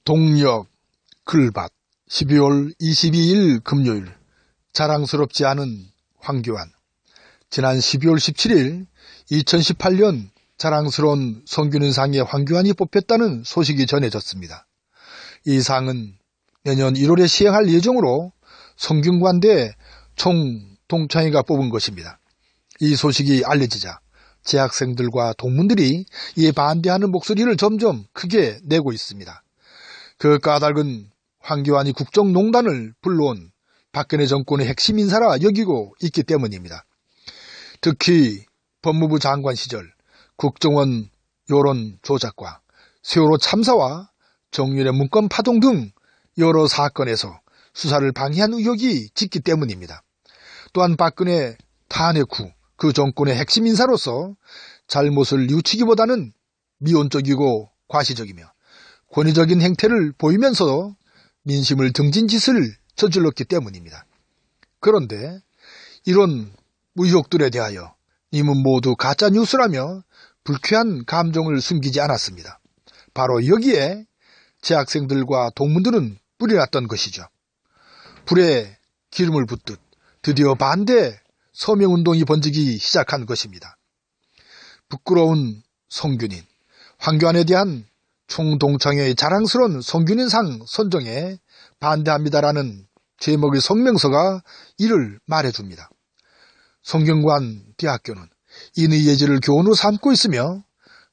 동력 글밭 12월 22일 금요일. 자랑스럽지 않은 황교안. 지난 12월 17일 2018년 자랑스러운 성균인상에 황교안이 뽑혔다는 소식이 전해졌습니다. 이 상은 내년 1월에 시행할 예정으로 성균관대 총동창회가 뽑은 것입니다. 이 소식이 알려지자 재학생들과 동문들이 이에 반대하는 목소리를 점점 크게 내고 있습니다. 그 까닭은 황교안이 국정농단을 불러온 박근혜 정권의 핵심 인사라 여기고 있기 때문입니다. 특히 법무부 장관 시절 국정원 여론 조작과 세월호 참사와 정윤의 문건 파동 등 여러 사건에서 수사를 방해한 의혹이 짙기 때문입니다. 또한 박근혜 탄핵 후 그 정권의 핵심 인사로서 잘못을 뉘우치기보다는 미온적이고 과시적이며 권위적인 행태를 보이면서 민심을 등진 짓을 저질렀기 때문입니다. 그런데 이런 의혹들에 대하여 님은 모두 가짜뉴스라며 불쾌한 감정을 숨기지 않았습니다. 바로 여기에 재학생들과 동문들은 불이 났던 것이죠. 불에 기름을 붓듯 드디어 반대 서명운동이 번지기 시작한 것입니다. 부끄러운 성균인, 황교안에 대한 총동창회의 자랑스러운 성균인상 선정에 반대합니다라는 제목의 성명서가 이를 말해줍니다. 성균관 대학교는 인의 예지를 교훈으로 삼고 있으며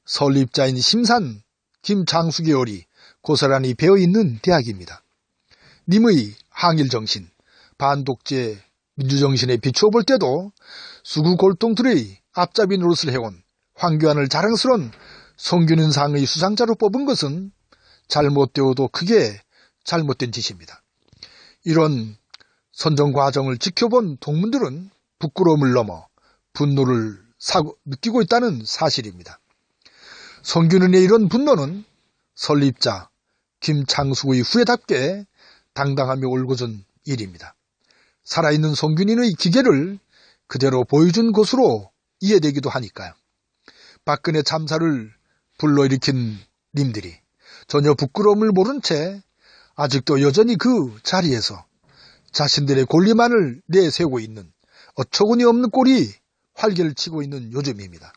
설립자인 심산 김장숙의 얼이 고스란히 배어있는 대학입니다. 님의 항일정신, 반독재 민주정신에 비추어 볼 때도 수구골동들의 앞잡이 노릇을 해온 황교안을 자랑스러운 성균인상의 수상자로 뽑은 것은 잘못되어도 크게 잘못된 짓입니다. 이런 선정 과정을 지켜본 동문들은 부끄러움을 넘어 분노를 느끼고 있다는 사실입니다. 성균인의 이런 분노는 설립자 김창숙의 후예답게 당당하며 올곧은 일입니다. 살아있는 성균인의 기계를 그대로 보여준 것으로 이해되기도 하니까요. 박근혜 참사를 불러일으킨 님들이 전혀 부끄러움을 모른 채 아직도 여전히 그 자리에서 자신들의 권리만을 내세우고 있는 어처구니 없는 꼴이 활개를 치고 있는 요즘입니다.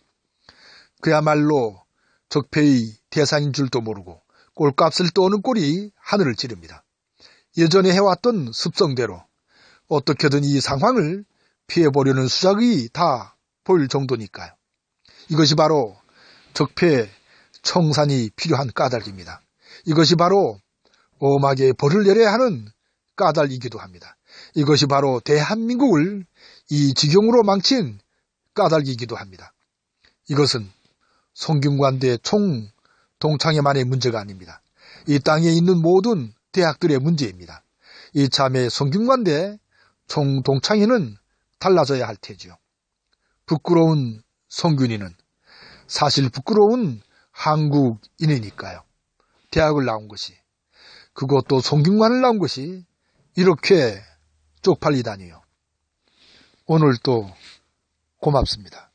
그야말로 적폐의 대상인 줄도 모르고 꼴값을 떠오는 꼴이 하늘을 찌릅니다. 예전에 해왔던 습성대로 어떻게든 이 상황을 피해보려는 수작이 다 보일 정도니까요. 이것이 바로 적폐 청산이 필요한 까닭입니다. 이것이 바로 엄하게 벌을 내려야 하는 까닭이기도 합니다. 이것이 바로 대한민국을 이 지경으로 망친 까닭이기도 합니다. 이것은 성균관대 총동창회만의 문제가 아닙니다. 이 땅에 있는 모든 대학들의 문제입니다. 이참에 성균관대 총동창회는 달라져야 할 테지요. 부끄러운 성균이는 사실 부끄러운 한국인이니까요. 대학을 나온 것이, 그것도 성균관을 나온 것이 이렇게 쪽팔리다니요. 오늘도 고맙습니다.